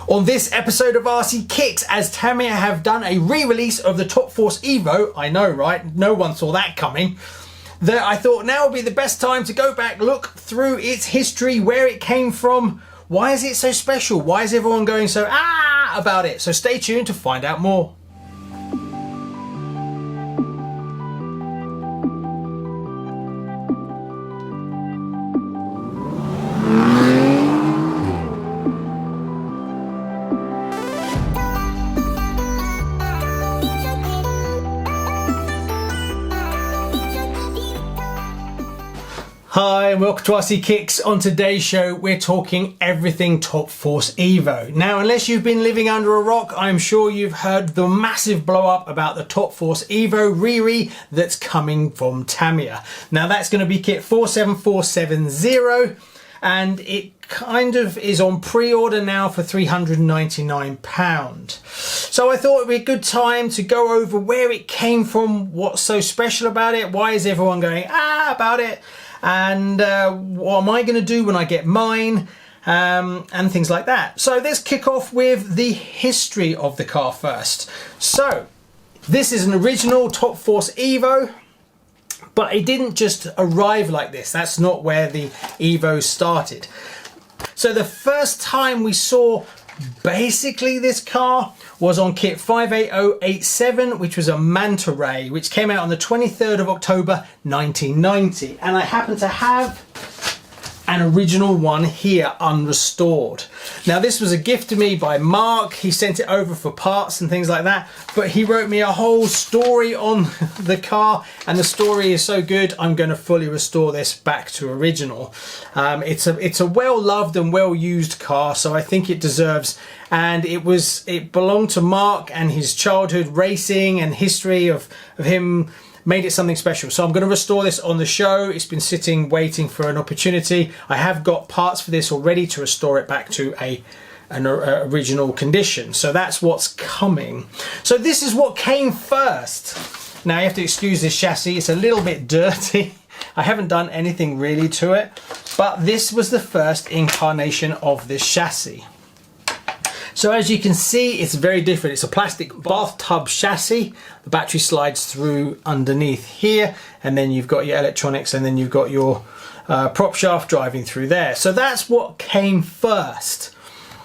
On this episode of RCKicks, as Tamiya have done a re-release of the Top Force Evo, I know, right? No one saw that coming. That I thought now would be the best time to go back, look through its history, where it came from, why is it so special, why is everyone going so about it? So stay tuned to find out more. Hi and welcome to RCKicks. On today's show we're talking everything Top Force Evo. Now unless you've been living under a rock, I'm sure you've heard the massive blow up about the Top Force Evo re that's coming from Tamiya. Now that's going to be kit 47470 and it kind of is on pre-order now for £399. So I thought it would be a good time to go over where it came from, what's so special about it, why is everyone going about it, and what am I going to do when I get mine, and things like that. So let's kick off with the history of the car first. So this is an original Top Force Evo, but it didn't just arrive like this. That's not where the Evo started. So the first time we saw basically this car was on kit 58087, which was a Manta Ray, which came out on the 23rd of October 1990, and I happen to have an original one here unrestored. Now this was a gift to me by Mark. He sent it over for parts and things like that, but he wrote me a whole story on the car, and the story is so good I'm going to fully restore this back to original. It's a well loved and well used car, so I think it deserves, and it belonged to Mark, and his childhood racing and history of him made it something special. So I'm going to restore this on the show. It's been sitting waiting for an opportunity. I have got parts for this already to restore it back to an original condition. So that's what's coming. So this is what came first. Now you have to excuse this chassis. It's a little bit dirty. I haven't done anything really to it, but this was the first incarnation of this chassis. So as you can see, it's very different. It's a plastic bathtub chassis. The battery slides through underneath here, and then you've got your electronics, and then you've got your prop shaft driving through there. So that's what came first.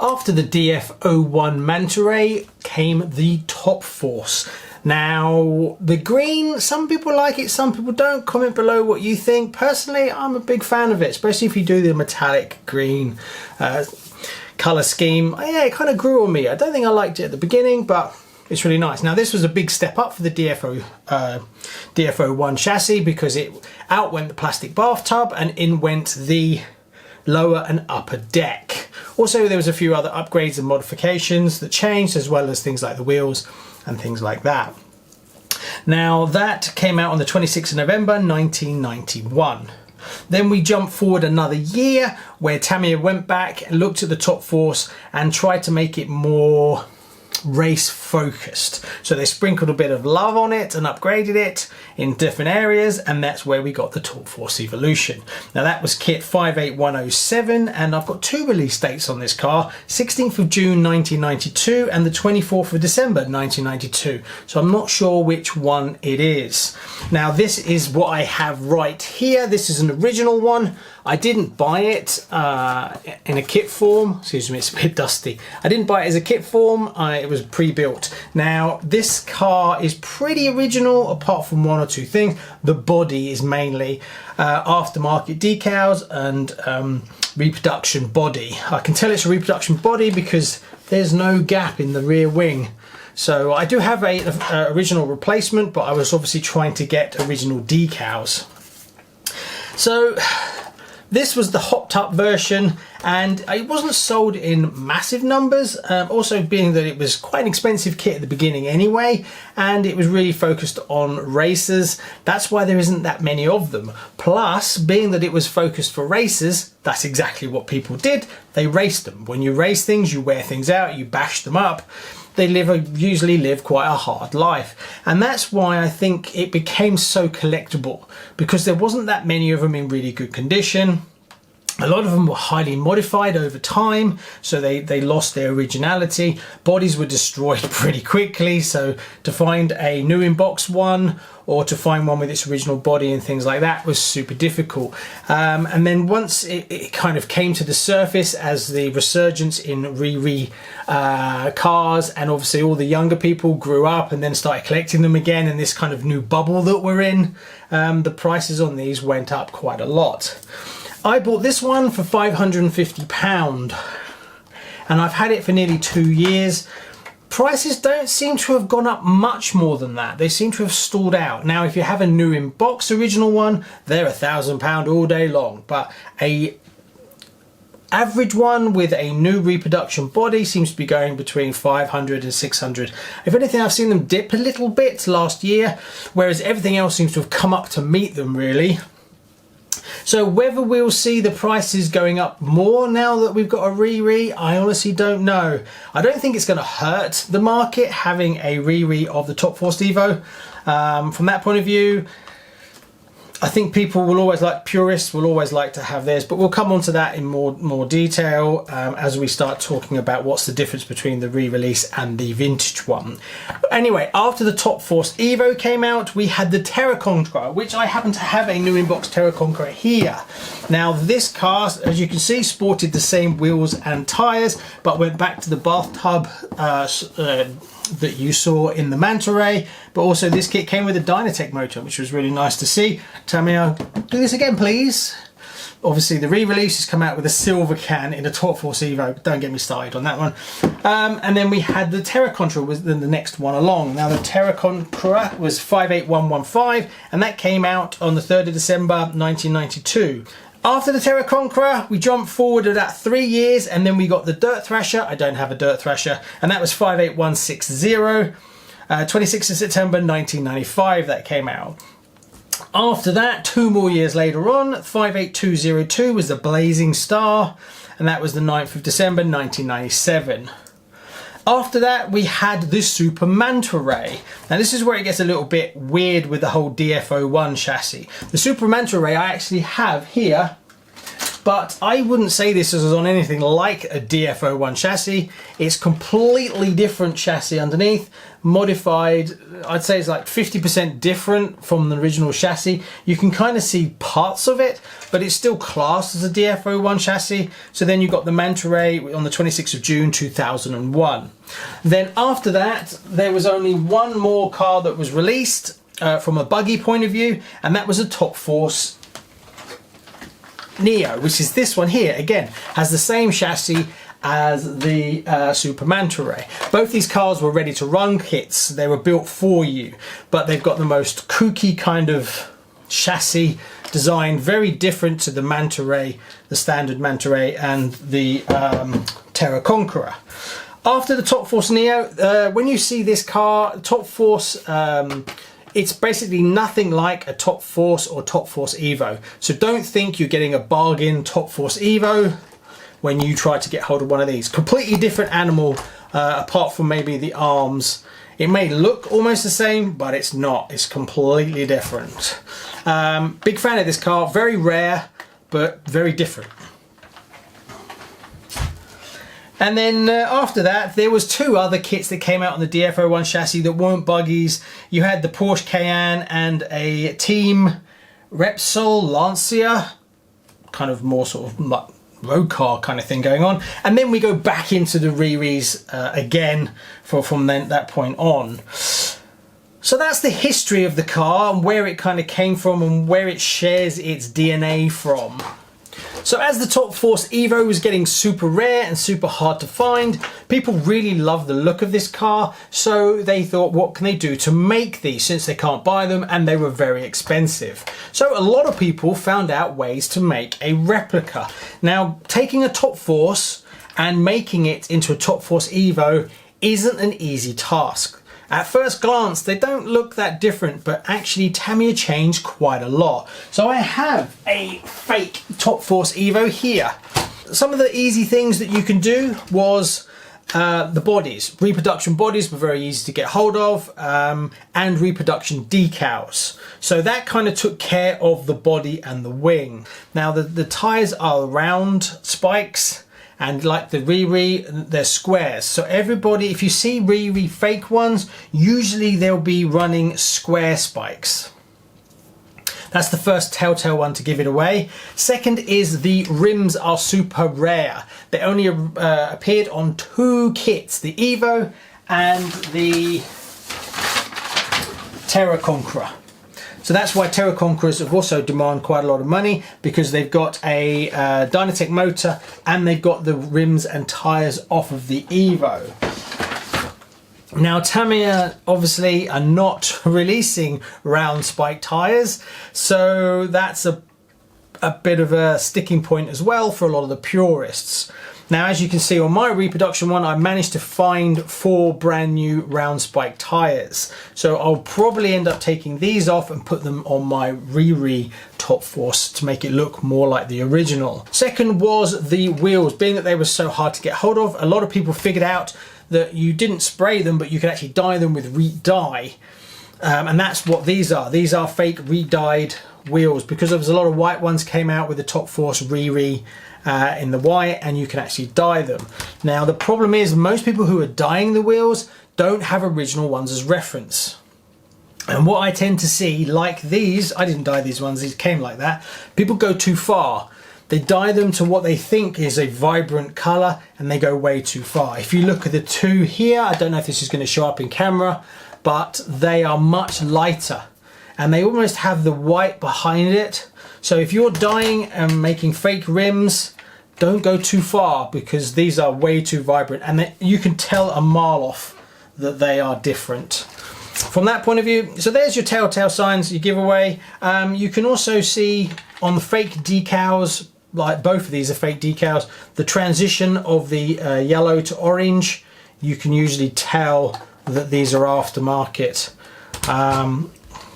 After the DF01 Manta Ray came the Top Force. Now the green, some people like it, some people don't. Comment below what you think. Personally, I'm a big fan of it, especially if you do the metallic green colour scheme. Yeah, it kind of grew on me. I don't think I liked it at the beginning, but it's really nice. Now this was a big step up for the DF01 chassis, because out went the plastic bathtub and in went the lower and upper deck. Also there was a few other upgrades and modifications that changed, as well as things like the wheels and things like that. Now that came out on the 26th of November 1991. Then we jump forward another year, where Tamiya went back and looked at the Top Force and tried to make it more race focused. So they sprinkled a bit of love on it and upgraded it in different areas, and that's where we got the Top Force Evolution. Now that was kit 58107, and I've got two release dates on this car, 16th of June 1992 and the 24th of December 1992. So I'm not sure which one it is. Now this is what I have right here. This is an original one. I didn't buy it in a kit form. Excuse me, it's a bit dusty. I didn't buy it as a kit form. It was pre-built. Now this car is pretty original, apart from one or two things. The body is mainly aftermarket decals and reproduction body. I can tell it's a reproduction body because there's no gap in the rear wing. So I do have a original replacement, but I was obviously trying to get original decals. So this was the hopped up version, and it wasn't sold in massive numbers, also being that it was quite an expensive kit at the beginning anyway, and it was really focused on racers. That's why there isn't that many of them. Plus, being that it was focused for racers, that's exactly what people did. They raced them. When you race things, you wear things out, you bash them up. They usually live quite a hard life, and that's why I think it became so collectible, because there wasn't that many of them in really good condition. A lot of them were highly modified over time, so they lost their originality. Bodies were destroyed pretty quickly, so to find a new in-box one or to find one with its original body and things like that was super difficult. And then once it kind of came to the surface as the resurgence in cars, and obviously all the younger people grew up and then started collecting them again, and this kind of new bubble that we're in, the prices on these went up quite a lot. I bought this one for £550 and I've had it for nearly 2 years. Prices don't seem to have gone up much more than that. They seem to have stalled out. Now, if you have a new in-box original one, they're £1,000 all day long, but a average one with a new reproduction body seems to be going between 500 and 600. If anything, I've seen them dip a little bit last year, whereas everything else seems to have come up to meet them really. So whether we'll see the prices going up more now that we've got a re-re, I honestly don't know. I don't think it's going to hurt the market having a re-re of the Top Force Evo. From that point of view, I think people will always like, purists will always like to have theirs, but we'll come on to that in more detail as we start talking about what's the difference between the re-release and the vintage one. Anyway, after the Top Force Evo came out, we had the Terra Conqueror, which I happen to have a new in-box Terra Conqueror here. Now this car, as you can see, sported the same wheels and tyres, but went back to the bathtub that you saw in the Manta Ray, but also this kit came with a Dynatech motor, which was really nice to see. Tamiya, do this again please. Obviously the re-release has come out with a silver can in a Top Force Evo, don't get me started on that one. And then we had the Terra Conqueror, was the next one along. Now the Terra Conqueror was 58115 and that came out on the 3rd of December 1992. After the Terra Conqueror, we jumped forward about 3 years and then we got the Dirt Thrasher. I don't have a Dirt Thrasher, and that was 58160. 26th of September 1995 that came out. After that, 2 more years later on, 58202 was the Blazing Star, and that was the 9th of December 1997. After that, we had the Super Manta Ray. Now this is where it gets a little bit weird with the whole DF01 chassis. The Super Manta Ray I actually have here, but I wouldn't say this is on anything like a DF01 chassis. It's completely different chassis underneath, modified. I'd say it's like 50% different from the original chassis. You can kind of see parts of it, but it's still classed as a DF01 chassis. So then you got the Manta Ray on the 26th of June 2001. Then after that, there was only one more car that was released from a buggy point of view, and that was a Top Force Neo, which is this one here. Again, has the same chassis as the Super Manta Ray. Both these cars were ready to run kits. They were built for you, but they've got the most kooky kind of chassis design, very different to the Manta Ray, the standard Manta Ray, and the Terra Conqueror. After the Top Force Neo, when you see this car, Top Force, it's basically nothing like a Top Force or Top Force Evo. So don't think you're getting a bargain Top Force Evo when you try to get hold of one of these. Completely different animal, apart from maybe the arms. It may look almost the same, but it's not. It's completely different. Big fan of this car. Very rare, but very different. And then after that, there was 2 other kits that came out on the DF01 chassis that weren't buggies. You had the Porsche Cayenne and a Team Repsol Lancia, kind of more sort of road car kind of thing going on. And then we go back into the re-res again from that point on. So that's the history of the car and where it kind of came from and where it shares its DNA from. So as the Top Force Evo was getting super rare and super hard to find, people really loved the look of this car, so they thought, what can they do to make these since they can't buy them and they were very expensive. So a lot of people found out ways to make a replica. Now, taking a Top Force and making it into a Top Force Evo isn't an easy task. At first glance, they don't look that different, but actually Tamiya changed quite a lot. So I have a fake Top Force Evo here. Some of the easy things that you can do was the bodies. Reproduction bodies were very easy to get hold of, and reproduction decals. So that kind of took care of the body and the wing. Now the tyres are round spikes, and like the they're squares. So everybody, if you see fake ones, usually they'll be running square spikes. That's the first telltale one to give it away. Second is the rims are super rare. They only appeared on 2 kits, the Evo and the Terra Conqueror. So that's why Terra Conquerors have also demand quite a lot of money, because they've got a Dynatech motor and they've got the rims and tyres off of the Evo. Now Tamiya obviously are not releasing round spike tyres, so that's a bit of a sticking point as well for a lot of the purists. Now as you can see on my reproduction one, I managed to find 4 brand new round spike tyres. So I'll probably end up taking these off and put them on my Top Force to make it look more like the original. Second was the wheels. Being that they were so hard to get hold of, a lot of people figured out that you didn't spray them, but you could actually dye them with re-dye. And that's what these are. These are fake re-dyed wheels, because there was a lot of white ones came out with the Top Force in the white, and you can actually dye them. Now the problem is most people who are dyeing the wheels don't have original ones as reference. And what I tend to see, like these, I didn't dye these ones, these came like that, people go too far. They dye them to what they think is a vibrant colour, and they go way too far. If you look at the 2 here, I don't know if this is going to show up in camera, but they are much lighter and they almost have the white behind it. So if you're dyeing and making fake rims, don't go too far, because these are way too vibrant, and you can tell a mile off that they are different. From that point of view, so there's your telltale signs, your giveaway. You can also see on the fake decals, like both of these are fake decals, the transition of the yellow to orange, you can usually tell that these are aftermarket.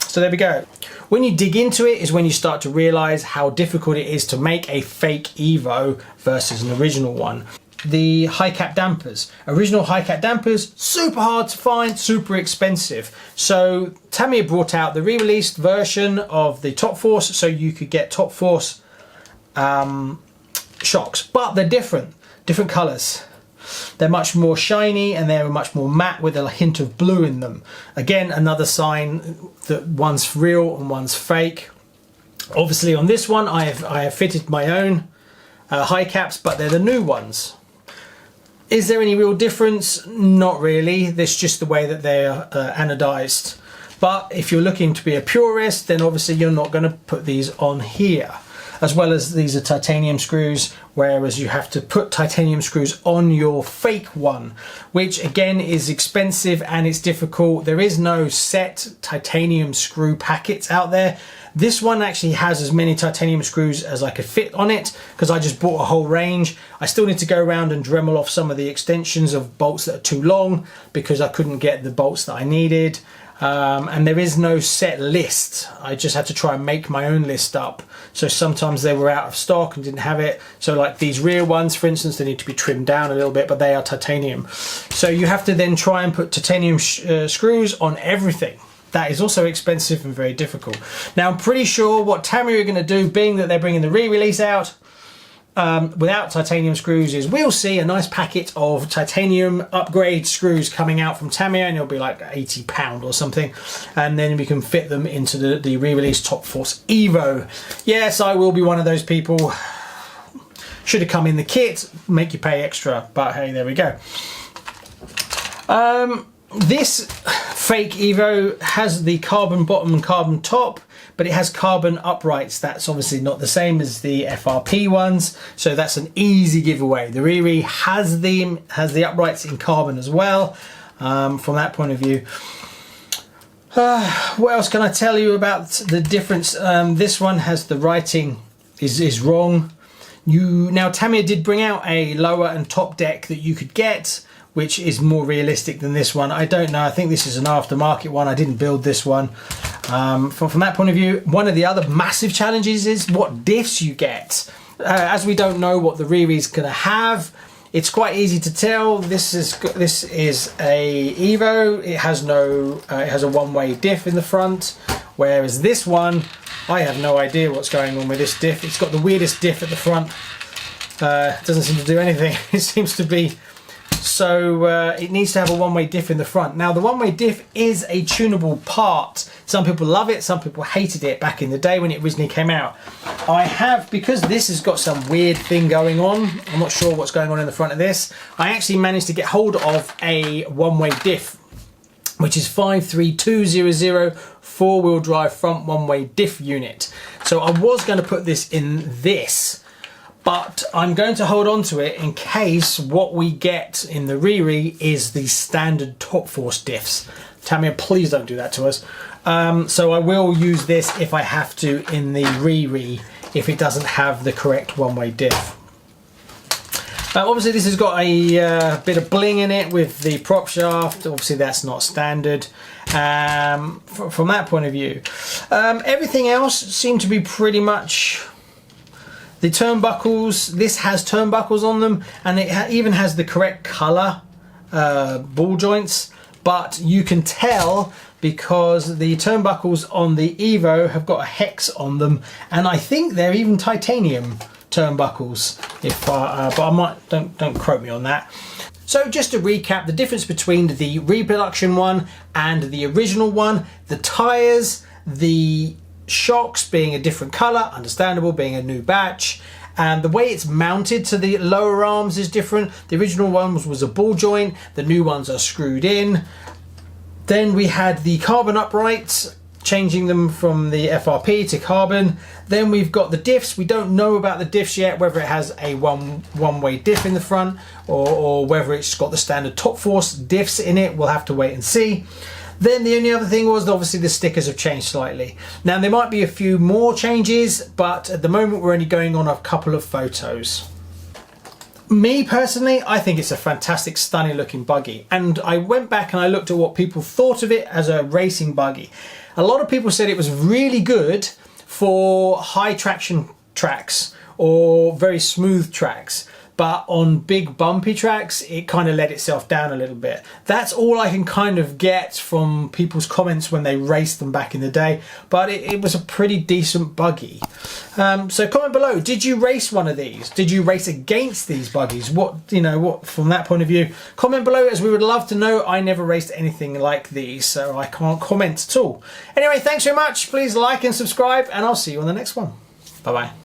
So there we go. When you dig into it is when you start to realize how difficult it is to make a fake Evo versus an original one. The high cap dampers. Original high cap dampers, super hard to find, super expensive. So Tamiya brought out the re-released version of the Top Force, so you could get Top Force shocks, but they're different colors. They're much more shiny and they're much more matte with a hint of blue in them. Again, another sign that one's real and one's fake. Obviously on this one I have fitted my own high caps, but they're the new ones. Is there any real difference? Not really. That's just the way that they're anodized. But if you're looking to be a purist, then obviously you're not going to put these on here. As well as these are titanium screws, whereas you have to put titanium screws on your fake one, which again is expensive and it's difficult. There is no set titanium screw packets out there. This one actually has as many titanium screws as I could fit on it, because I just bought a whole range. I still need to go around and Dremel off some of the extensions of bolts that are too long, because I couldn't get the bolts that I needed. And there is no set list. I just had to try and make my own list up. So sometimes they were out of stock and didn't have it. So like these rear ones, for instance, they need to be trimmed down a little bit, but they are titanium. So you have to then try and put titanium screws on everything. That is also expensive and very difficult. Now I'm pretty sure what Tamiya are going to do, being that they're bringing the re-release out without titanium screws, is we'll see a nice packet of titanium upgrade screws coming out from Tamiya, and it'll be like £80 or something, and then we can fit them into the re-released Top Force Evo. Yes, I will be one of those people. Should have come in the kit, make you pay extra, but hey, there we go. This fake Evo has the carbon bottom and carbon top, but it has carbon uprights. That's obviously not the same as the FRP ones, so that's an easy giveaway. The RERE has the uprights in carbon as well. From that point of view, what else can I tell you about the difference? This one has the writing is wrong. Now Tamiya did bring out a lower and top deck that you could get, which is more realistic than this one. I don't know, I think this is an aftermarket one. I didn't build this one. From that point of view, one of the other massive challenges is what diffs you get. As we don't know what the RERE is gonna have, It's quite easy to tell. This is a Evo. It has no it has a one-way diff in the front, whereas this one, I have no idea what's going on with this diff. It's got the weirdest diff at the front. Doesn't seem to do anything. It seems to be so it needs to have a one-way diff in the front. Now the one-way diff is a tunable part. Some people love it, some people hated it back in the day when it originally came out. I have, because this has got some weird thing going on, I'm not sure what's going on in the front of this, I actually managed to get hold of a one-way diff, which is 53200 four-wheel drive front one-way diff unit. So I was going to put this in this, but I'm going to hold on to it in case what we get in the RERE is the standard top force diffs. Tamiya, please don't do that to us. So I will use this if I have to in the RERE if it doesn't have the correct one-way diff. Obviously this has got a bit of bling in it with the prop shaft. Obviously that's not standard from that point of view. Everything else seemed to be pretty much... The turnbuckles, this has turnbuckles on them, and it even has the correct colour ball joints, but you can tell because the turnbuckles on the Evo have got a hex on them, and I think they're even titanium turnbuckles. But I might, don't quote me on that. So just to recap, the difference between the reproduction one and the original one: the tyres, the shocks being a different colour, understandable, being a new batch, and the way it's mounted to the lower arms is different. The original one was a ball joint, the new ones are screwed in. Then we had the carbon uprights, changing them from the FRP to carbon. Then we've got the diffs. We don't know about the diffs yet, whether it has a one-way diff in the front or whether it's got the standard top force diffs in it. We'll have to wait and see. Then the only other thing was obviously the stickers have changed slightly. Now there might be a few more changes, but at the moment we're only going on a couple of photos. Me personally, I think it's a fantastic, stunning looking buggy. And I went back and I looked at what people thought of it as a racing buggy. A lot of people said it was really good for high traction tracks or very smooth tracks. But on big bumpy tracks, it kind of let itself down a little bit. That's all I can kind of get from people's comments when they raced them back in the day. But it was a pretty decent buggy. So comment below, did you race one of these? Did you race against these buggies? What from that point of view? Comment below, as we would love to know. I never raced anything like these, so I can't comment at all. Anyway, thanks very much. Please like and subscribe, and I'll see you on the next one. Bye-bye.